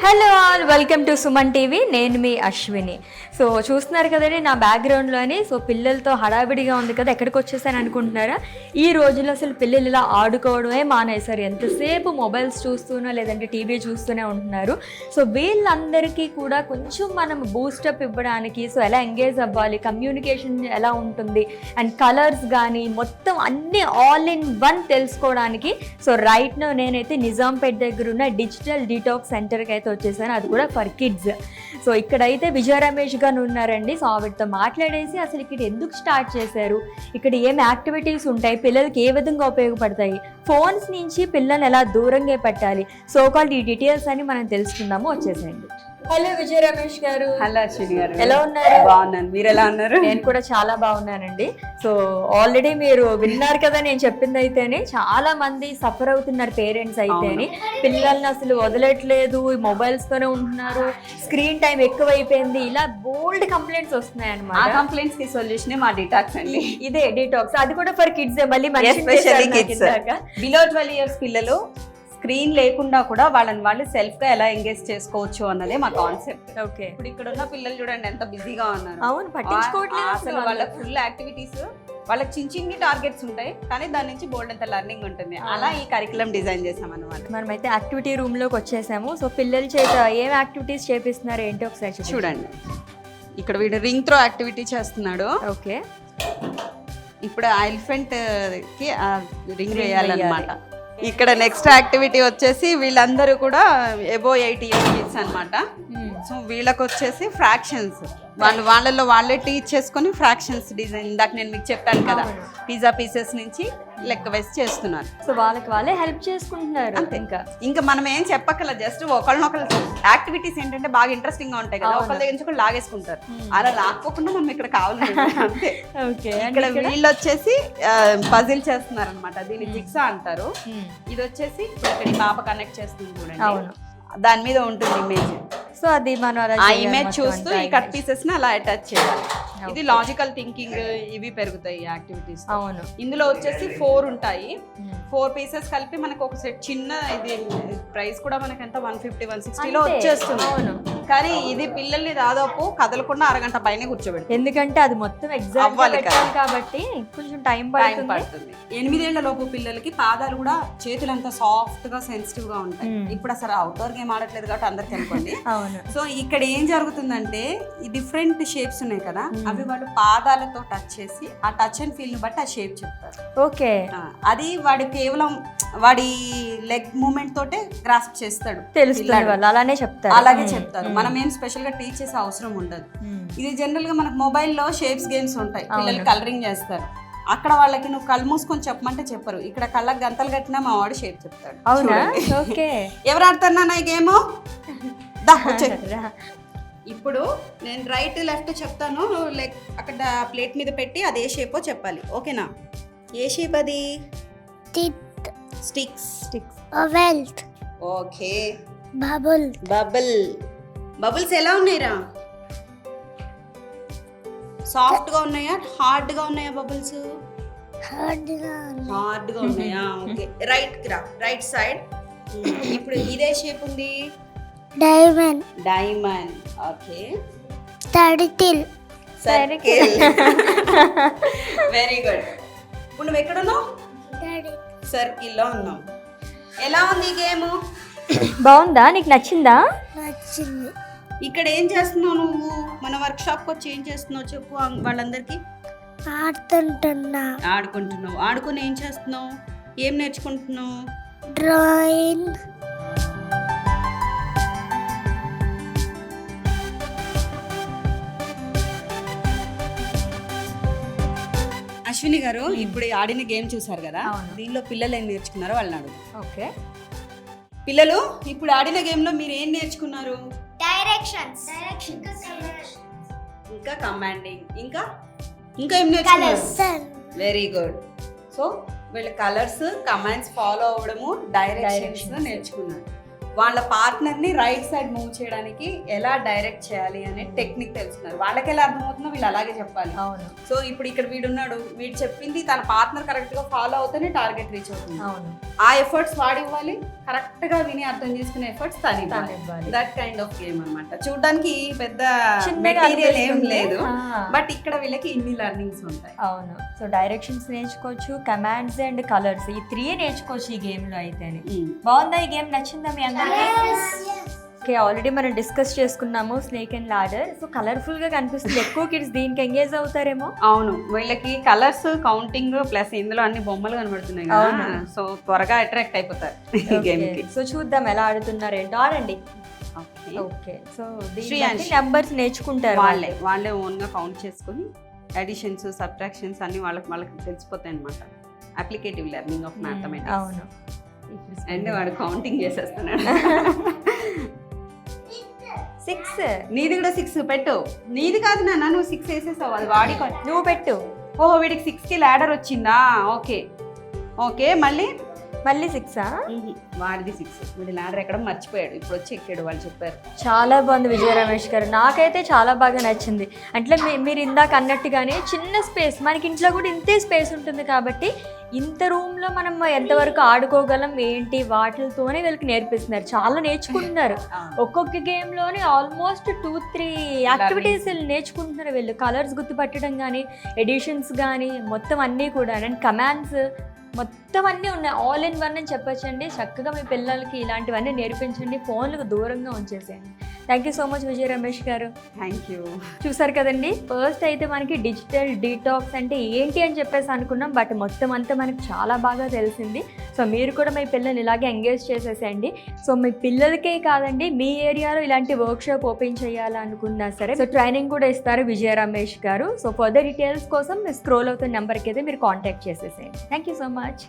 Hello all, welcome to Suman TV. నేను మీ Ashwini. So చూస్తున్నారు కదండి నా బ్యాక్గ్రౌండ్లోని. సో పిల్లలతో హడావిడిగా ఉంది కదా, ఎక్కడికి వచ్చేసాను అనుకుంటున్నారా? ఈ రోజుల్లో అసలు పిల్లలు ఇలా ఆడుకోవడమే మానేశారు. ఎంతసేపు మొబైల్స్ చూస్తూనో లేదంటే టీవీ చూస్తూనే ఉంటున్నారు. సో వీళ్ళందరికీ కూడా కొంచెం మనం బూస్టప్ ఇవ్వడానికి, సో ఎలా ఎంగేజ్ అవ్వాలి, కమ్యూనికేషన్ ఎలా ఉంటుంది అండ్ కలర్స్ కానీ మొత్తం అన్నీ ఆల్ ఇన్ వన్ తెలుసుకోవడానికి సో రైట్ నో నేనైతే నిజాంపేట్ దగ్గర ఉన్న డిజిటల్ డీటాక్స్ సెంటర్కి అయితే వచ్చేసాను. అది కూడా ఫర్ కిడ్స్. సో ఇక్కడైతే విజయ రమేష్ గారు ఉన్నారండి. సో ఆవిడతో మాట్లాడేసి అసలు ఇక్కడ ఎందుకు స్టార్ట్ చేశారు, ఇక్కడ ఏం యాక్టివిటీస్ ఉంటాయి, పిల్లలకి ఏ విధంగా ఉపయోగపడతాయి, ఫోన్స్ నుంచి పిల్లల్ని ఎలా దూరంగా పెట్టాలి, సో కాల్డ్ ఈ డీటెయిల్స్ అని మనం తెలుసుకుందాము. వచ్చేసేయండి. హలో విజయ రమేష్ గారు. హలో అశ్విని గారు, ఎలా ఉన్నారు? బాగున్నాను, మీరు ఎలా ఉన్నారు? నేను కూడా చాలా బాగున్నానండి. సో ఆల్రెడీ మీరు విన్నారు కదా నేను చెప్పింది అయితేనే, చాలా మంది సఫర్ అవుతున్నారు పేరెంట్స్ అయితేనే. పిల్లల్ని అసలు వదలట్లేదు, మొబైల్స్ తోనే ఉంటున్నారు, స్క్రీన్ టైం ఎక్కువైపోయింది, ఇలా బోల్డ్ కంప్లైంట్స్ వస్తున్నాయి అన్నమాట. ఆ కంప్లైంట్స్ కి సొల్యూషన్ మా డిటాక్స్ అండి. ఇదే డిటాక్స్, అది కూడా ఫర్ కిడ్స్. మళ్ళీ ఎస్పెషల్లీ కిడ్స్ బిలో 12 years పిల్లలు స్క్రీన్ లేకుండా కూడా వాళ్ళని వాళ్ళు సెల్ఫ్ గా ఎలా ఎంగేజ్ చేసుకోవచ్చు అన్నదే మా కాన్సెప్ట్. ఓకే, ఇప్పుడు ఇక్కడ ఉన్న పిల్లలు చూడండి ఎంత బిజీగా ఉన్నారు. అవును, పట్టించుకోవట్లేదు అసలు వాళ్ళ ఫుల్ యాక్టివిటీస్, వాళ్ళకి చిన్న టార్గెట్స్ ఉంటాయి కానీ దాని నుంచి బోల్డ్ అంత లెర్నింగ్ ఉంటుంది. అలా ఈ కరికులం డిజైన్ చేసాం అన్నమాట. మనమైతే యాక్టివిటీ రూమ్ లోకి వచ్చేసాము. సో పిల్లల చేత ఏం యాక్టివిటీస్ చేపిస్తున్నారు ఏంటో ఒకసారి చూడండి. ఇక్కడ వీడు రింగ్ త్రో యాక్టివిటీ చేస్తున్నాడు. ఓకే, ఇప్పుడు ఎలిఫెంట్ కి రింగ్ వేయాలన్నమాట. ఇక్కడ నెక్స్ట్ యాక్టివిటీ వచ్చేసి వీళ్ళందరూ కూడా ఎబో 8 years కిడ్స్ అనమాట. సో వీళ్ళకి వచ్చేసి ఫ్రాక్షన్స్, వాళ్ళలో వాళ్ళే టీచ్ చేసుకొని ఫ్రాక్షన్స్ డిజైన్, ఇందాక నేను మీకు చెప్పాను కదా, పిజ్జా పీసెస్ నుంచి లెక్క వేసి చేస్తున్నారు. సో వాళ్ళకి వాళ్ళే హెల్ప్ చేసుకుంటున్నారు. అంతే, ఇంకా మనం ఏం చెప్పక్కల, జస్ట్ ఒకళ్ళనొకళ్ళు యాక్టివిటీస్ ఏంటంటే బాగా ఇంట్రెస్టింగ్ గా ఉంటాయి కదా, ఒకళ్ళ దగ్గర నుంచి ఒకళ్ళు లాగేసుకుంటారు. అలా లాక్కోకుండా మనం ఇక్కడ కావాలి. అంతే. ఇక్కడ వీళ్ళు వచ్చేసి పజిల్ చేస్తున్నారు అనమాట. దీన్ని జిగ్సా అంటారు. ఇది వచ్చేసి ఇక్కడ ఈ పాప కనెక్ట్ చేస్తుంది చూడండి, దాని మీద ఉంటుంది ఇమేజ్. సో అది మనం ఆ ఇమేజ్ చూస్తూ ఈ కట్ పీసెస్ ని అలా అటాచ్ చేయాలి. ఇది లాజికల్ థింకింగ్, ఇవి పెరుగుతాయి యాక్టివిటీస్. అవును, ఇందులో వచ్చేసి 4 ఉంటాయి. 4 పీసెస్ కలిపి మనకు ఒక సెట్ చిన్న, ఇది ప్రైస్ కూడా మనకి ఎంత 150-160 వచ్చేస్తుంది. అవును, కానీ ఇది పిల్లల్ని దాదాపు కదలకుండా అరగంట పైన కూర్చోబెడతాం. ఎందుకంటే అది మొత్తం ఎగ్జామ్ కాబట్టి కొంచెం టైం పడుతుంది. 8 ఏళ్ల లోపు పిల్లలకి పాదాలు కూడా చేతులంతా సాఫ్ట్ గా సెన్సిటివ్ గా ఉంటాయి. ఇప్పుడు అసలు అవుట్డోర్ గేమ్ ఆడట్లేదు కాబట్టి అందరికి అనుకోండి. సో ఇక్కడ ఏం జరుగుతుందంటే ఈ డిఫరెంట్ షేప్స్ ఉన్నాయి కదా, అవి వాళ్ళు పాదాలతో టచ్ చేసి ఆ టచ్ అండ్ ఫీల్ ని బట్టి ఆ షేప్ చెప్తారు. ఓకే, అది వాడి కేవలం వాడి లెగ్ మూమెంట్ తోటే గ్రాస్ప్ చేస్తాడు. తెలుస్తుంది, అలానే చెప్తారు. అలాగే చెప్తారు. మనం ఏం స్పెషల్ గా టీచ్ చేసే అవసరం ఉండదు. ఇది జనరల్ గా మనకు మొబైల్లో షేప్స్ గేమ్స్ ఉంటాయి, పిల్లలు కలరింగ్ చేస్తారు. అక్కడ వాళ్ళకి నువ్వు కళ్ళు మూసుకొని చెప్పమంటే చెప్పరు. ఇక్కడ కళ్ళకి గంతలు కట్టినా మా వాడు షేప్ చెప్తాడు. అవునా? ఓకే, ఎవరు ఆడుతున్నా నా గేమ్? ఇప్పుడు నేను రైట్ లెఫ్ట్ చెప్తాను, లైక్ అక్కడ ప్లేట్ మీద పెట్టి అది ఏ షేపో చెప్పాలి. ఓకేనా? ఏ షేప్ అది? స్టిక్స్. ఓకే. బబుల్స్ ఎలా ఉన్నాయిరా? సాఫ్ట్ గా ఉన్నాయా, హార్డ్ గా ఉన్నాయా? బబుల్స్ హార్డ్ గా ఉన్నాయా? Okay, right side. ఇప్పుడు ఇదే షేప్ ఉంది, diamond. Okay, circle. Very good. ఇప్పుడు నువ్వు ఎక్కడ ఉన్నావు? సర్కిల్ లో ఉన్నావు. ఎలా ఉంది గేమ్? బాగుందా? నీకు నచ్చిందా? నచ్చింది. ఇక్కడ ఏం చేస్తున్నావు నువ్వు? మన వర్క్ షాప్ కి వచ్చి ఏం చేస్తున్నావు చెప్పు వాళ్ళందరికి. ఆడుకుంటున్నావు. ఆడుకుని ఏం చేస్తున్నావు? ఏం నేర్చుకుంటున్నావు? డ్రాయింగ్. అశ్విని గారు, ఇప్పుడు ఆడిన గేమ్ చూసారు కదా, దీనిలో పిల్లలు ఏం నేర్చుకున్నారో వాళ్ళని అడుగు. ఓకే, పిల్లలు ఇప్పుడు ఆడిన గేమ్ లో మీరు ఏం నేర్చుకున్నారు? డైరెక్షన్స్, ఇంకా కమాండింగ్, ఇంకా ఏం నేర్చుకున్నారు? Very good. సో వీళ్ళ కలర్స్, కమాండ్స్ ఫాలో అవ్వడము, డైరెక్షన్స్ నేర్చుకున్నారు. వాళ్ళ పార్ట్నర్ని రైట్ సైడ్ మూవ్ చేయడానికి ఎలా డైరెక్ట్ చేయాలి అనే టెక్నిక్ తెలుస్తున్నారు. వాళ్ళకి ఎలా అర్థమవుతుందో వీళ్ళు అలాగే చెప్పాలి. అవును. సో ఇప్పుడు ఇక్కడ వీడున్నాడు, వీడు చెప్పింది తన పార్ట్నర్ కరెక్ట్గా ఫాలో అవుతూనే టార్గెట్ రీచ్ అవుతుంది. అవును. ఆ ఎఫర్ట్స్ వాడి ఇవ్వాలి, కరెక్ట్గా విని అర్థం చేసుకునే ఎఫర్ట్స్ తను ఇవ్వాలి. దట్ కైండ్ ఆఫ్ గేమ్ అనమాట. చూడడానికి పెద్ద చిన్నగా మెటీరియల్ ఏం అనిపిస్తుంది. లేదు, ఆ. బట్ ఇక్కడ వీళ్ళకి ఇన్ని లెర్నింగ్స్ ఉంటాయి. అవును. సో డైరెక్షన్స్ నేర్చుకోవచ్చు, కమాండ్స్ అండ్ కలర్స్, ఈ 3 నేర్చుకోవచ్చు ఈ గేమ్ లో అయితే. బాగుందా ఈ గేమ్? నచ్చిందా మీ అందరికీ? ఓకే, ఆల్రెడీ మనం డిస్కస్ చేసుకున్నాము snake and ladder. So colourful గా కనిపిస్తుంది, ఎక్కువ కిడ్స్ దీనికి ఎంగేజ్ అవుతారేమో. అవును, వీళ్ళకి కలర్స్ కౌంటింగ్ ప్లస్ ఇందులో అన్ని బొమ్మలు కనబడుతున్నాయి కదా, సో త్వరగా అట్రాక్ట్ అయిపోతారు ఈ గేమ్ కి. సో చూద్దాం ఎలా ఆడుతున్నారు ఏంటో. ఆడండి. ఓకే, సో దీని నెంబర్స్ నేర్చుకుంటారు వాళ్ళే ఓన్ గా కౌంట్ చేసుకుని అడిషన్స్ సబ్ట్రాక్షన్స్ అన్ని వాళ్ళకి తెలిసిపోతాయి అనమాట. Applicative learning of mathematics. అవును. అండ్ వాడు కౌంటింగ్ చేసేస్తున్నాడు. 6. నీది కూడా 6 పెట్టు. నీది కాదు నాన్న, నువ్వు 6 వేసేసావు, అది వాడి. నువ్వు పెట్టు. ఓహో, వీడికి 6కి ల్యాడర్ వచ్చిందా? ఓకే ఓకే, మళ్ళీ 6. వాడిది 6. వీడి ల్యాడర్ ఎక్కడ మర్చిపోయాడు, ఇప్పుడు వచ్చి ఎక్కాడు, వాళ్ళు చెప్పారు. చాలా బాగుంది విజయ రమేష్ గారు, నాకైతే చాలా బాగా నచ్చింది. అంటే మీరు ఇందాక అన్నట్టుగానే చిన్న స్పేస్, మనకి ఇంట్లో కూడా ఇంతే స్పేస్ ఉంటుంది కాబట్టి ఇంత రూమ్లో మనం ఎంతవరకు ఆడుకోగలం ఏంటి వాటితోనే వీళ్ళకి నేర్పిస్తున్నారు. చాలా నేర్చుకుంటున్నారు. ఒక్కొక్క గేమ్లోనే ఆల్మోస్ట్ 2-3 యాక్టివిటీస్ నేర్చుకుంటున్నారు వీళ్ళు. కలర్స్ గుర్తుపట్టడం కానీ, ఎడిషన్స్ కానీ, మొత్తం అన్నీ కూడా, అండ్ కమాండ్స్ మొత్తం అన్నీ ఉన్నాయి. ఆల్ ఇన్ వన్ అని చెప్పొచ్చండి. చక్కగా మీ పిల్లలకి ఇలాంటివన్నీ నేర్పించండి, ఫోన్లకు దూరంగా ఉంచేసేయండి. థ్యాంక్ యూ సో మచ్ విజయ రమేష్ గారు. Thank you. చూసారు కదండి, ఫస్ట్ అయితే మనకి డిజిటల్ డీటాక్స్ అంటే ఏంటి అని చెప్పేసి అనుకున్నాం, బట్ మొత్తం అంతా మనకి చాలా బాగా తెలిసింది. సో మీరు కూడా మీ పిల్లల్ని ఇలాగే ఎంగేజ్ చేసేసేయండి. సో మీ పిల్లలకే కాదండి, మీ ఏరియాలో ఇలాంటి వర్క్షాప్ ఓపెన్ చేయాలనుకున్నా సరే సో ట్రైనింగ్ కూడా ఇస్తారు విజయ రమేష్ గారు. సో ఫర్దర్ డీటెయిల్స్ కోసం మీ స్క్రోల్ అవుతున్న నెంబర్కి అయితే మీరు కాంటాక్ట్ చేసేసేయండి. Thank you so much.